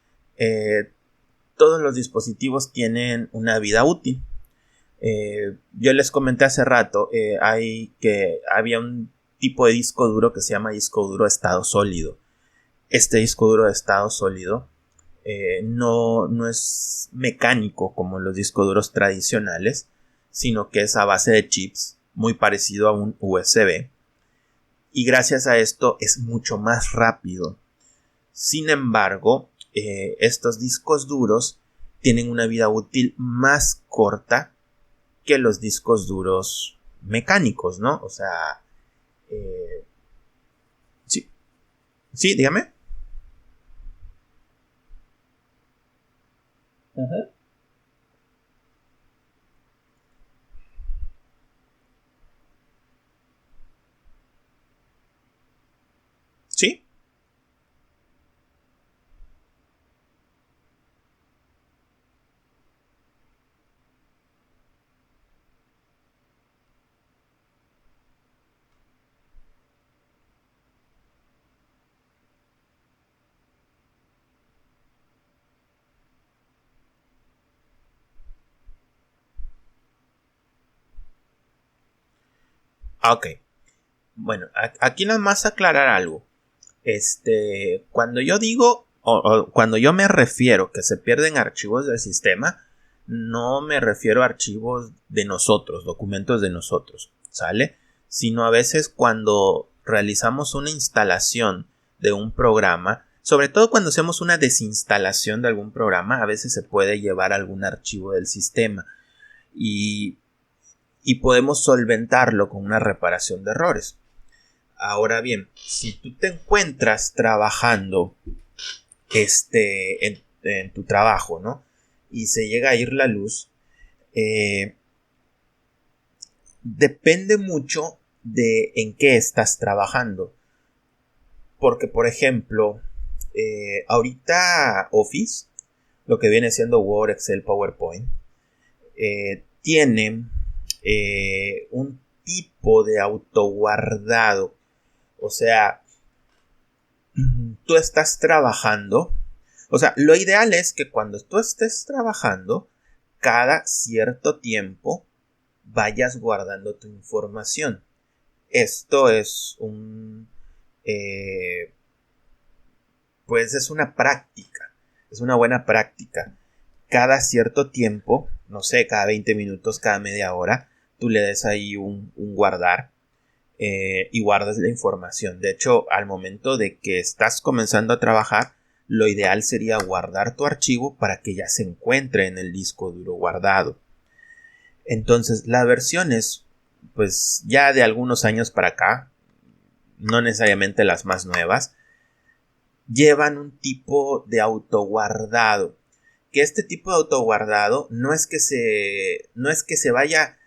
Todos los dispositivos tienen una vida útil. Yo les comenté hace rato, había un tipo de disco duro que se llama disco duro de estado sólido. Este disco duro de estado sólido no es mecánico como los discos duros tradicionales, sino que es a base de chips, muy parecido a un USB, y gracias a esto es mucho más rápido. Sin embargo, estos discos duros tienen una vida útil más corta que los discos duros mecánicos, ¿no? O sea, sí, dígame. Ajá. Sí. Ok. Bueno, aquí nada más aclarar algo. Cuando yo digo o cuando yo me refiero que se pierden archivos del sistema, no me refiero a archivos de nosotros, documentos de nosotros, ¿sale? Sino a veces cuando realizamos una instalación de un programa, sobre todo cuando hacemos una desinstalación de algún programa, a veces se puede llevar algún archivo del sistema y podemos solventarlo con una reparación de errores. Ahora bien, si tú te encuentras trabajando en tu trabajo, ¿no? Y se llega a ir la luz, Depende mucho de en qué estás trabajando. Porque, por ejemplo, ahorita Office, lo que viene siendo Word, Excel, PowerPoint, tiene un tipo de autoguardado. O sea, tú estás trabajando. O sea, lo ideal es que cuando tú estés trabajando, cada cierto tiempo vayas guardando tu información. Esto es pues es una práctica. Es una buena práctica. Cada cierto tiempo, no sé, cada 20 minutos, cada media hora, tú le des ahí un guardar y guardas la información. De hecho, al momento de que estás comenzando a trabajar, lo ideal sería guardar tu archivo para que ya se encuentre en el disco duro guardado. Entonces, las versiones, pues ya de algunos años para acá, no necesariamente las más nuevas, llevan un tipo de autoguardado. Que este tipo de autoguardado no es que se vaya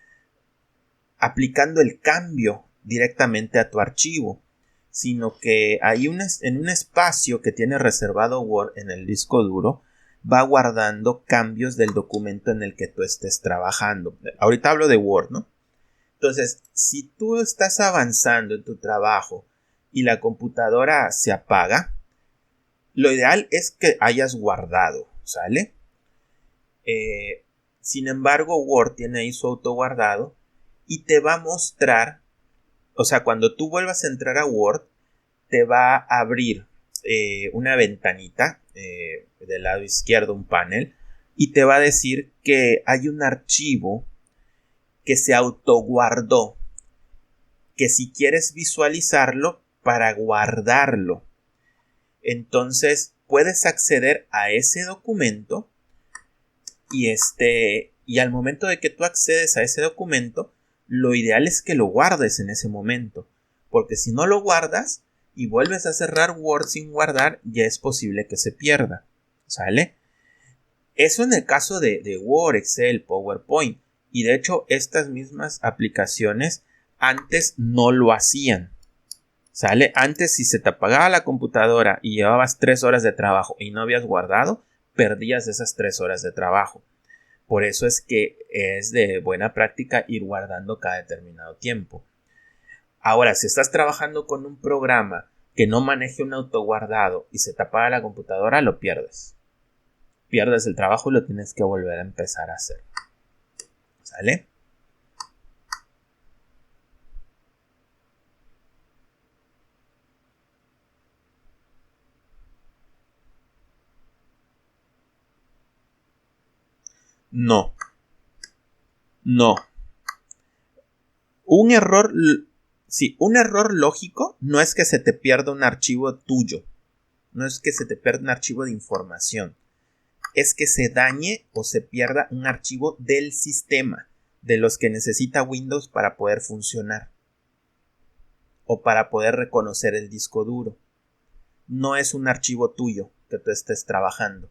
aplicando el cambio directamente a tu archivo, sino que hay en un espacio que tiene reservado Word en el disco duro, va guardando cambios del documento en el que tú estés trabajando. Ahorita hablo de Word, ¿no? Entonces, si tú estás avanzando en tu trabajo y la computadora se apaga, lo ideal es que hayas guardado, ¿sale? Sin embargo, Word tiene ahí su autoguardado y te va a mostrar, o sea, cuando tú vuelvas a entrar a Word, te va a abrir una ventanita del lado izquierdo, un panel, y te va a decir que hay un archivo que se autoguardó, que si quieres visualizarlo, para guardarlo. Entonces puedes acceder a ese documento y al momento de que tú accedes a ese documento, lo ideal es que lo guardes en ese momento, porque si no lo guardas y vuelves a cerrar Word sin guardar, ya es posible que se pierda, ¿sale? Eso en el caso de Word, Excel, PowerPoint, y de hecho estas mismas aplicaciones antes no lo hacían, ¿sale? Antes, si se te apagaba la computadora y llevabas 3 horas de trabajo y no habías guardado, perdías esas 3 horas de trabajo. Por eso es que es de buena práctica ir guardando cada determinado tiempo. Ahora, si estás trabajando con un programa que no maneje un autoguardado y se te apaga la computadora, lo pierdes. Pierdes el trabajo y lo tienes que volver a empezar a hacer. ¿Sale? No. No. Un error lógico no es que se te pierda un archivo tuyo. No es que se te pierda un archivo de información. Es que se dañe o se pierda un archivo del sistema, de los que necesita Windows para poder funcionar o para poder reconocer el disco duro. No es un archivo tuyo que tú estés trabajando.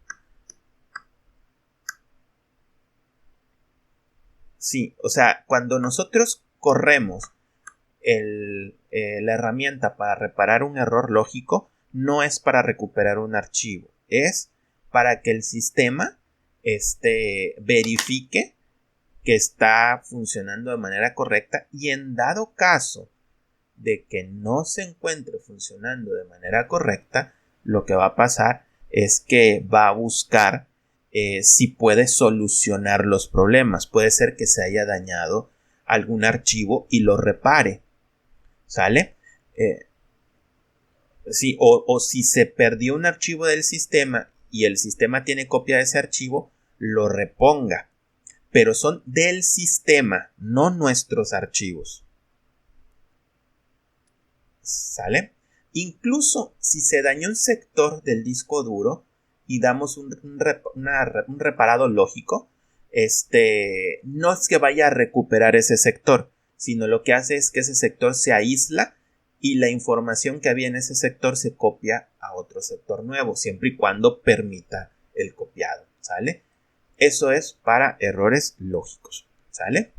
Sí, o sea, cuando nosotros corremos la herramienta para reparar un error lógico, no es para recuperar un archivo, es para que el sistema verifique que está funcionando de manera correcta y en dado caso de que no se encuentre funcionando de manera correcta, lo que va a pasar es que va a buscar si puede solucionar los problemas. Puede ser que se haya dañado algún archivo y lo repare, ¿sale? Sí, o si se perdió un archivo del sistema y el sistema tiene copia de ese archivo, lo reponga. Pero son del sistema, no nuestros archivos. ¿Sale? Incluso si se dañó un sector del disco duro y damos un reparado lógico, no es que vaya a recuperar ese sector, sino lo que hace es que ese sector se aísla y la información que había en ese sector se copia a otro sector nuevo, siempre y cuando permita el copiado, ¿sale? Eso es para errores lógicos, ¿sale?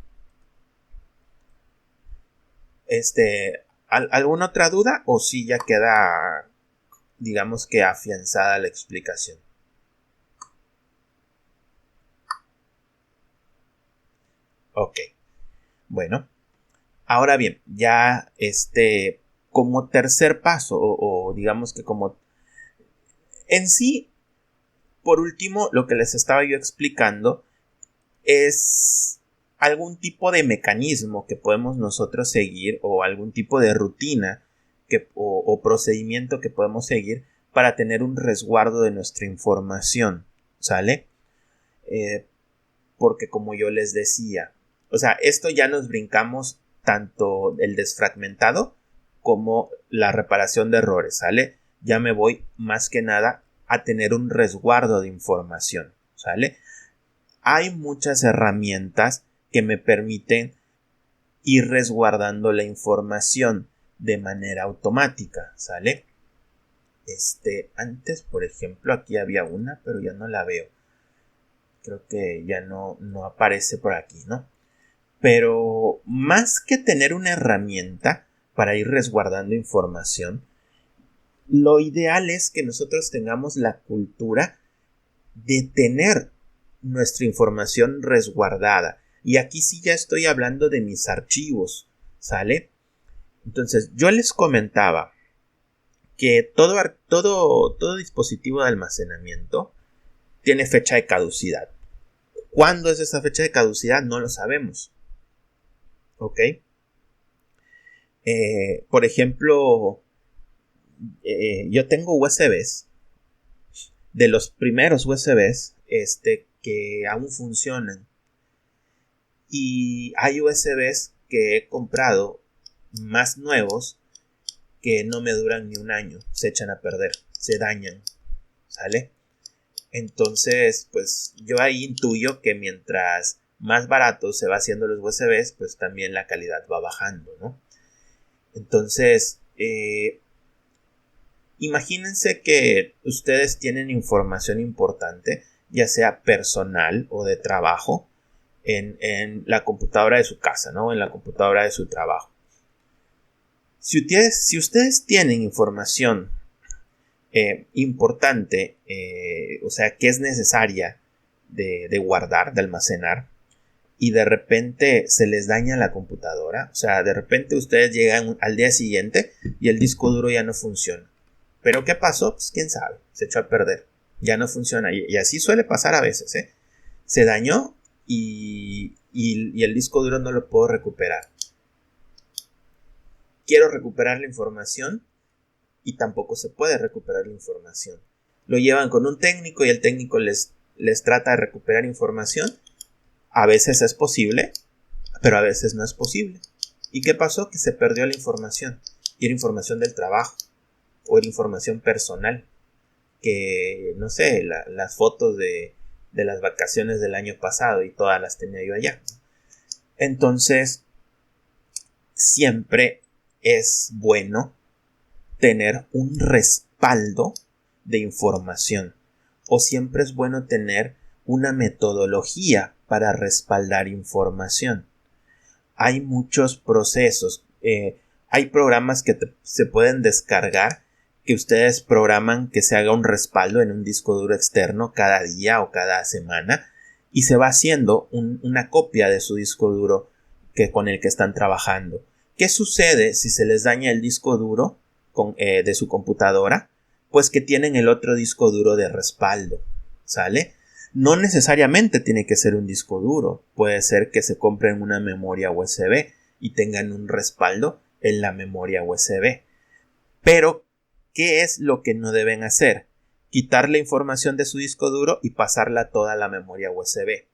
¿Alguna otra duda o si ya queda, digamos que afianzada la explicación? Ok, bueno, ahora bien, ya como tercer paso o digamos que como en sí, por último, lo que les estaba yo explicando es algún tipo de mecanismo que podemos nosotros seguir o algún tipo de rutina o procedimiento que podemos seguir para tener un resguardo de nuestra información, ¿sale? Porque como yo les decía, o sea, esto ya nos brincamos tanto el desfragmentado como la reparación de errores, ¿sale? Ya me voy más que nada a tener un resguardo de información, ¿sale? Hay muchas herramientas que me permiten ir resguardando la información de manera automática, ¿sale? Antes, por ejemplo, aquí había una, pero ya no la veo. Creo que ya no aparece por aquí, ¿no? Pero más que tener una herramienta para ir resguardando información, lo ideal es que nosotros tengamos la cultura de tener nuestra información resguardada. Y aquí sí ya estoy hablando de mis archivos, ¿sale? Entonces, yo les comentaba que todo dispositivo de almacenamiento tiene fecha de caducidad. ¿Cuándo es esa fecha de caducidad? No lo sabemos. ¿Ok? Por ejemplo, yo tengo USBs, de los primeros USBs, que aún funcionan. Y hay USBs que he comprado más nuevos que no me duran ni un año, se echan a perder, se dañan, ¿sale? Entonces, pues yo ahí intuyo que mientras más baratos se va haciendo los USBs, pues también la calidad va bajando, ¿no? Entonces, imagínense que ustedes tienen información importante, ya sea personal o de trabajo, en la computadora de su casa, ¿no? En la computadora de su trabajo. Si ustedes tienen información importante, o sea, que es necesaria de guardar, de almacenar, y de repente se les daña la computadora, o sea, de repente ustedes llegan al día siguiente y el disco duro ya no funciona. ¿Pero qué pasó? Pues quién sabe, se echó a perder, ya no funciona, y así suele pasar a veces, ¿eh? Se dañó y el disco duro no lo puedo recuperar. Quiero recuperar la información y tampoco se puede recuperar la información. Lo llevan con un técnico y el técnico les trata de recuperar información. A veces es posible, pero a veces no es posible. ¿Y qué pasó? Que se perdió la información. Y era información del trabajo o era información personal. Que, no sé, las fotos de las vacaciones del año pasado y todas las tenía yo allá. Entonces, siempre es bueno tener un respaldo de información, o siempre es bueno tener una metodología para respaldar información. Hay muchos procesos, hay programas que se pueden descargar, que ustedes programan que se haga un respaldo en un disco duro externo cada día o cada semana y se va haciendo una copia de su disco duro con el que están trabajando. ¿Qué sucede si se les daña el disco duro de su computadora? Pues que tienen el otro disco duro de respaldo, ¿sale? No necesariamente tiene que ser un disco duro, puede ser que se compren una memoria USB y tengan un respaldo en la memoria USB. Pero, ¿qué es lo que no deben hacer? Quitar la información de su disco duro y pasarla toda a la memoria USB.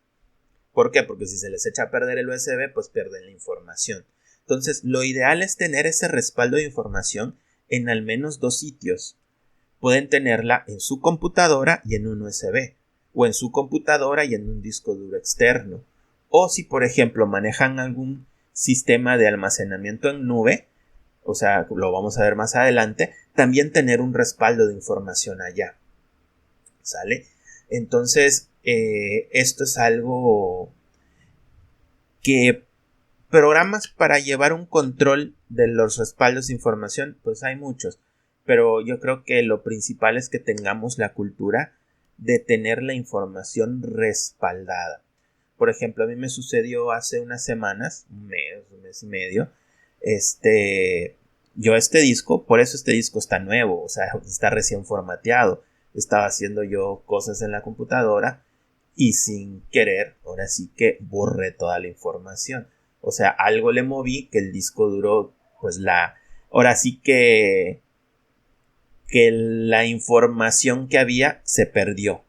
¿Por qué? Porque si se les echa a perder el USB, pues pierden la información. Entonces, lo ideal es tener ese respaldo de información en al menos 2 sitios. Pueden tenerla en su computadora y en un USB, o en su computadora y en un disco duro externo. O si, por ejemplo, manejan algún sistema de almacenamiento en nube, o sea, lo vamos a ver más adelante, también tener un respaldo de información allá, ¿sale? Entonces, esto es algo que programas para llevar un control de los respaldos de información, pues hay muchos, pero yo creo que lo principal es que tengamos la cultura de tener la información respaldada. Por ejemplo, a mí me sucedió hace unas semanas, un mes y medio, yo este disco, por eso este disco está nuevo, o sea, está recién formateado. Estaba haciendo yo cosas en la computadora y sin querer, ahora sí que borré toda la información. O sea, algo le moví que el disco duro, pues ahora sí que la información que había se perdió.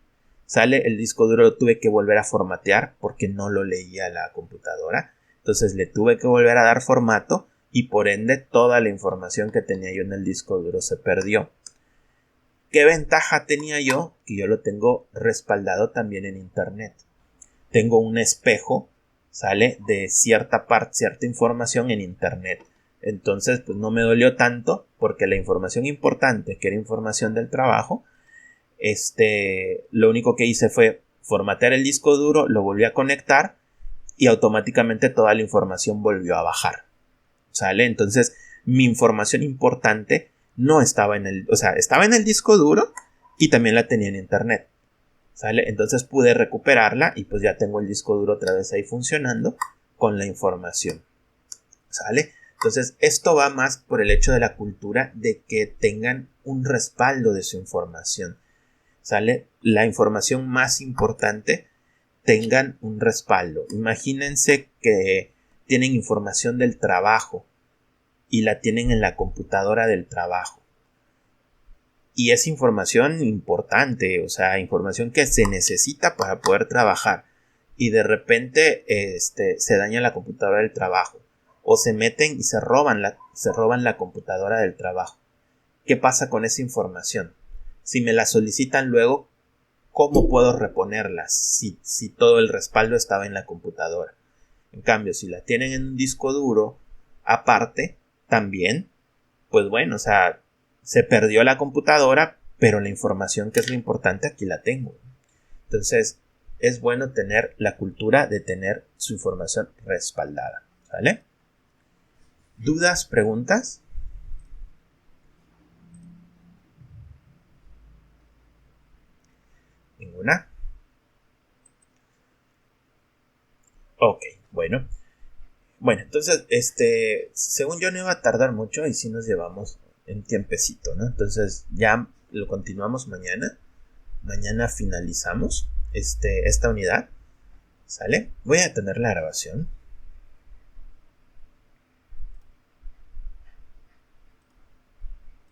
Sale, el disco duro lo tuve que volver a formatear porque no lo leía la computadora. Entonces le tuve que volver a dar formato y por ende toda la información que tenía yo en el disco duro se perdió. ¿Qué ventaja tenía yo? Que yo lo tengo respaldado también en internet. Tengo un espejo, sale, de cierta información en internet. Entonces, pues no me dolió tanto porque la información importante, que era información del trabajo, lo único que hice fue formatear el disco duro, lo volví a conectar y automáticamente toda la información volvió a bajar. ¿Sale? Entonces, mi información importante no estaba estaba en el disco duro y también la tenía en internet. ¿Sale? Entonces pude recuperarla y pues ya tengo el disco duro otra vez ahí funcionando con la información. ¿Sale? Entonces, esto va más por el hecho de la cultura de que tengan un respaldo de su información. ¿Sale? La información más importante tengan un respaldo. Imagínense que tienen información del trabajo y la tienen en la computadora del trabajo. Y es información importante, o sea, información que se necesita para poder trabajar. Y de repente se daña la computadora del trabajo. O se meten y se roban la computadora del trabajo. ¿Qué pasa con esa información? Si me la solicitan luego, ¿cómo puedo reponerla si todo el respaldo estaba en la computadora? En cambio, si la tienen en un disco duro aparte, también, pues bueno, o sea, se perdió la computadora, pero la información que es lo importante aquí la tengo. Entonces, es bueno tener la cultura de tener su información respaldada. ¿Vale? ¿Dudas? ¿Preguntas? ¿Ninguna? Ok, bueno. Bueno, entonces, según yo no iba a tardar mucho y sí nos llevamos un tiempecito, ¿no? Entonces ya lo continuamos mañana. Mañana finalizamos esta unidad. ¿Sale? Voy a detener la grabación.